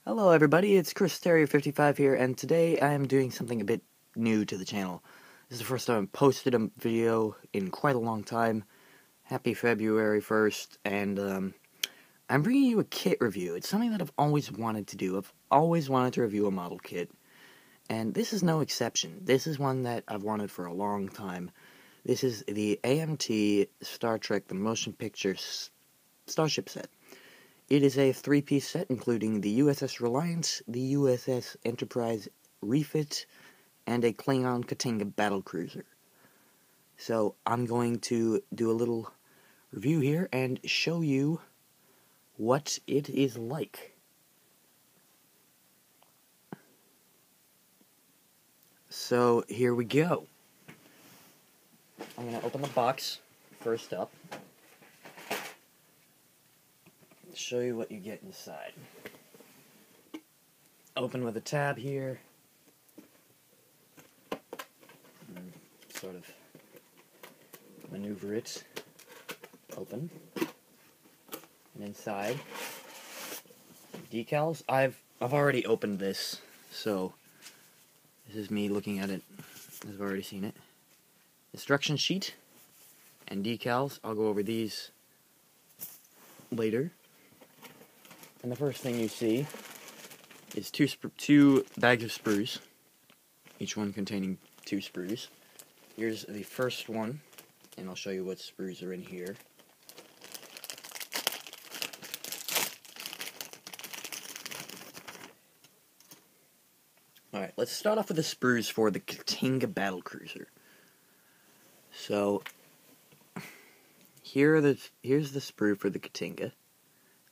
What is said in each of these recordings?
Hello everybody, it's Chris Terrier55 here, and today I am doing something a bit new to the channel. This is the first time I've posted a video in quite a long time. Happy February 1st, and I'm bringing you a kit review. It's something that I've always wanted to do. I've always wanted to review a model kit, and this is no exception. This is one that I've wanted for a long time. This is the AMT Star Trek The Motion Picture Starship set. It is a three-piece set, including the USS Reliance, the USS Enterprise refit, and a Klingon Katinga battlecruiser. So, I'm going to do a little review here and show you what it is like. So, here we go. I'm going to open the box first up. Show you what you get inside. Open with a tab here. And sort of maneuver it open. And inside, decals. I've already opened this, so this is me looking at it as I've already seen it. Instruction sheet and decals. I'll go over these later. And the first thing you see is two bags of sprues, each one containing 2 sprues. Here's the first one, and I'll show you what sprues are in here. Alright, let's start off with the sprues for the Katinga battlecruiser. So, here's the sprue for the Katinga.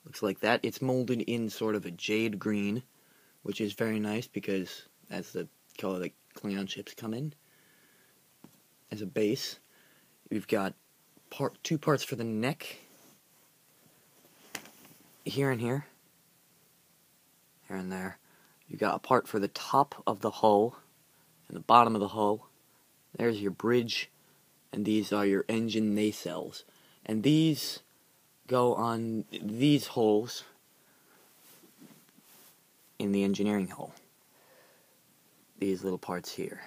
Looks like that. It's molded in sort of a jade green, which is very nice because that's the color that Klingon ships come in. As a base, we've got 2 parts for the neck, here and here, here and there. You've got a part for the top of the hull and the bottom of the hull. There's your bridge, and these are your engine nacelles. And these go on these holes in the engineering hull. These little parts here.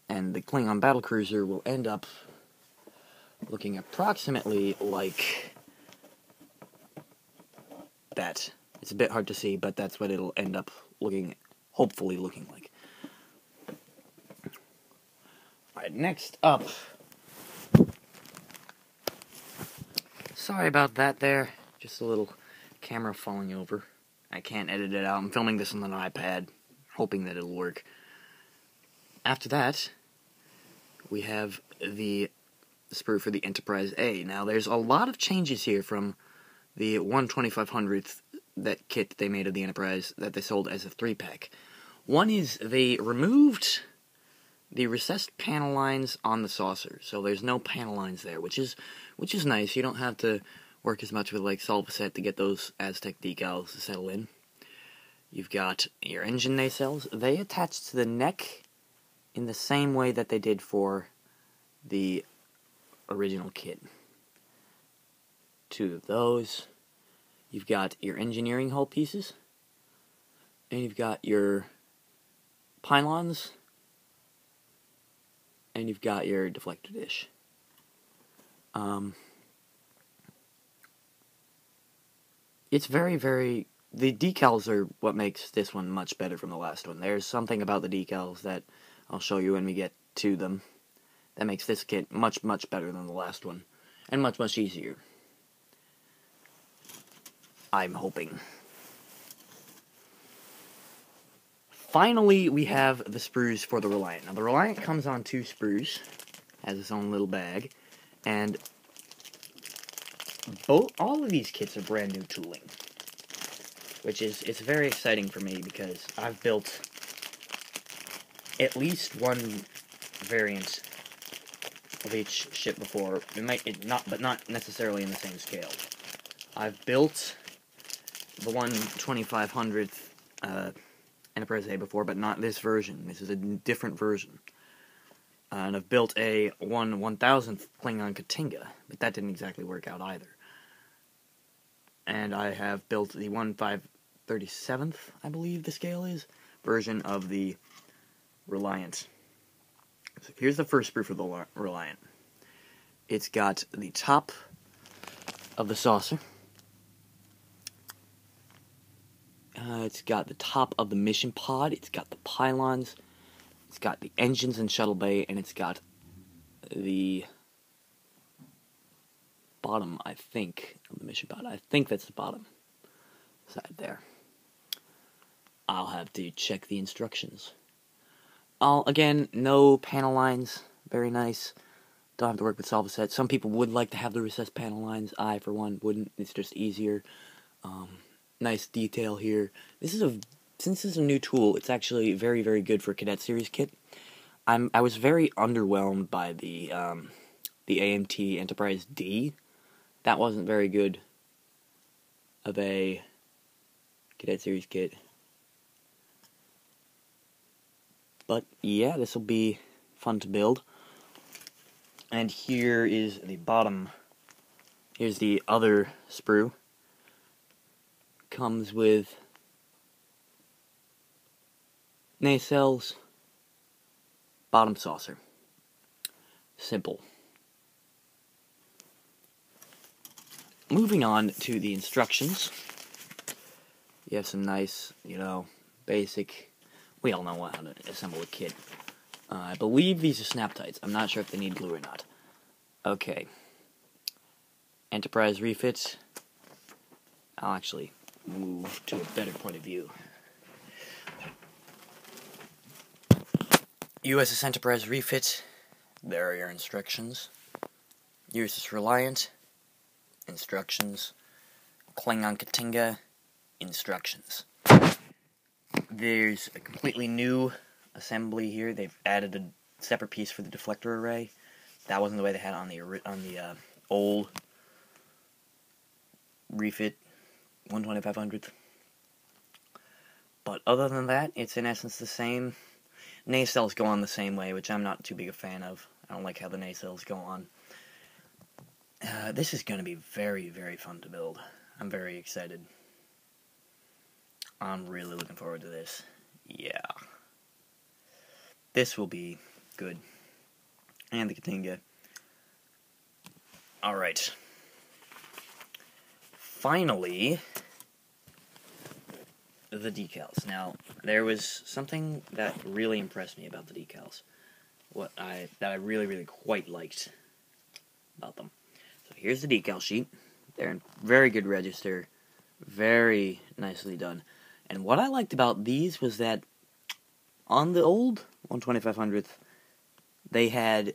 And the Klingon battlecruiser will end up looking approximately like that. It's a bit hard to see, but that's what it'll end up looking, hopefully looking like. Alright, next up. Sorry about that there. Just a little camera falling over. I can't edit it out. I'm filming this on an iPad, hoping that it'll work. After that, we have the sprue for the Enterprise A. Now, there's a lot of changes here from the 1/2500th that kit that they made of the Enterprise that they sold as a 3-pack. One is they removed the recessed panel lines on the saucer, so there's no panel lines there, which is nice. You don't have to work as much with like Solvaset to get those Aztec decals to settle in. You've got your engine nacelles. They attach to the neck in the same way that they did for the original kit. 2 of those. You've got your engineering hull pieces, and you've got your pylons, and you've got your deflector dish. It's the decals are what makes this one much better from the last one. There's something about the decals that I'll show you when we get to them that makes this kit much, much better than the last one, and much, much easier. I'm hoping. Finally, we have the sprues for the Reliant. Now, the Reliant comes on 2 sprues, has its own little bag, and all of these kits are brand new tooling, which it's very exciting for me because I've built at least one variant of each ship before. But not necessarily in the same scale. I've built the 1/2500th Enterprise A before, but not this version. This is a different version. And I've built a 1/1000th Klingon Katinga, but that didn't exactly work out either. and I have built the 1/537th, I believe the scale is, version of the Reliant. So here's the first sprue for the Reliant. It's got the top of the saucer. It's got the top of the mission pod. It's got the pylons. It's got the engines and shuttle bay, and it's got the bottom, I think, of the mission pod. I think that's the bottom side there. I'll have to check the instructions. Again, no panel lines. Very nice. Don't have to work with solver sets. Some people would like to have the recessed panel lines. I, for one, wouldn't. It's just easier. Nice detail here. Since this is a new tool, it's actually very, very good for Cadet Series kit. I was very underwhelmed by the AMT Enterprise D. That wasn't very good of a Cadet Series kit. But yeah, this will be fun to build. And here is the bottom. Here's the other sprue. Comes with nacelles, bottom saucer. Simple. Moving on to the instructions. You have some nice, basic. We all know how to assemble a kit. I believe these are snap tights. I'm not sure if they need glue or not. Okay. Enterprise refits. I'll actually move to a better point of view. USS Enterprise refit. There are your instructions. USS Reliant. Instructions. Klingon Katinga. Instructions. There's a completely new assembly here. They've added a separate piece for the deflector array. That wasn't the way they had it on the old refit 1/2500th. But other than that, it's in essence the same. Nacelles go on the same way, which I'm not too big a fan of. I don't like how the nacelles go on. This is going to be very, very fun to build. I'm very excited. I'm really looking forward to this. Yeah. This will be good. And the Katinga. Alright. Finally, the decals. Now, there was something that really impressed me about the decals. That I really, really quite liked about them. So here's the decal sheet. They're in very good register. Very nicely done. And what I liked about these was that on the old 1/2500th, they had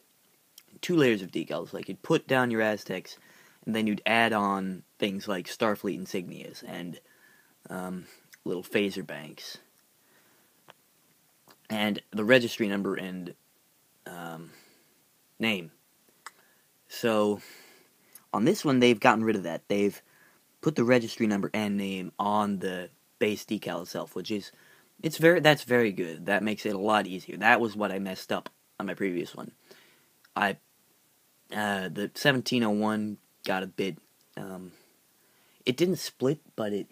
2 layers of decals. Like, you'd put down your Aztecs, and then you'd add on things like Starfleet insignias and little phaser banks. And the registry number and name. So, on this one, they've gotten rid of that. They've put the registry number and name on the base decal itself, which is, that's very good. That makes it a lot easier. That was what I messed up on my previous one. The 1701 got a bit, it didn't split, but it,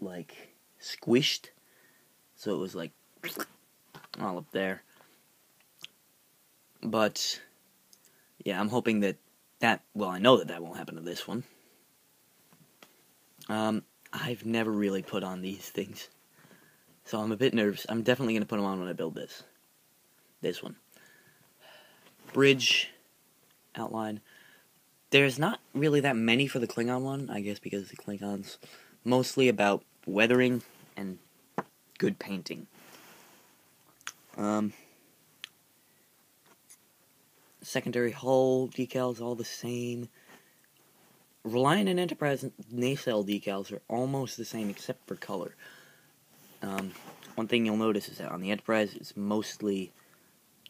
squished, so it was, all up there. But, yeah, I'm hoping that, I know that won't happen to this one. I've never really put on these things, so I'm a bit nervous. I'm definitely going to put them on when I build this. This one. Bridge outline. There's not really that many for the Klingon one, I guess because the Klingon's mostly about weathering and good painting. Secondary hull decals, all the same. Reliant and Enterprise nacelle decals are almost the same except for color. One thing you'll notice is that on the Enterprise, it's mostly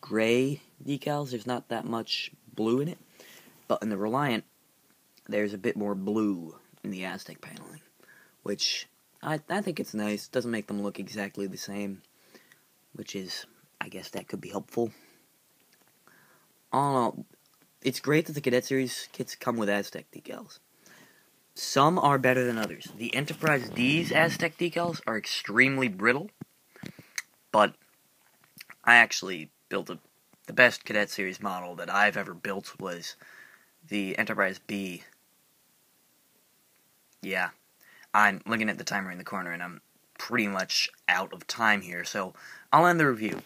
gray decals. There's not that much blue in it. But in the Reliant, there's a bit more blue in the Aztec paneling, which I think it's nice. Doesn't make them look exactly the same, which is, I guess that could be helpful. All in all, it's great that the Cadet Series kits come with Aztec decals. Some are better than others. The Enterprise D's Aztec decals are extremely brittle, but I actually built the best Cadet Series model that I've ever built was the Enterprise B. Yeah, I'm looking at the timer in the corner, and I'm pretty much out of time here, so I'll end the review.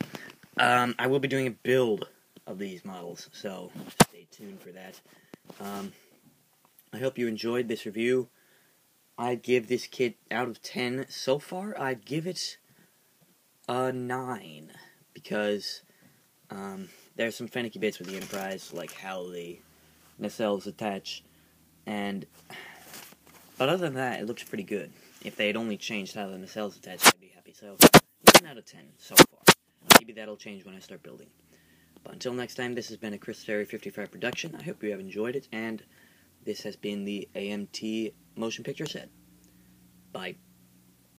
I will be doing a build of these models, so stay tuned for that. I hope you enjoyed this review. I'd give this kit, out of 10 so far, I'd give it a 9, because there's some finicky bits with the Enterprise, like how the nacelles attach, but other than that, it looks pretty good. If they had only changed how the nacelles attach, I'd be happy. So, 9 out of 10 so far. Maybe that'll change when I start building. But until next time, this has been a Cadet Series 55 production. I hope you have enjoyed it, and this has been the AMT Motion Picture Set. Bye.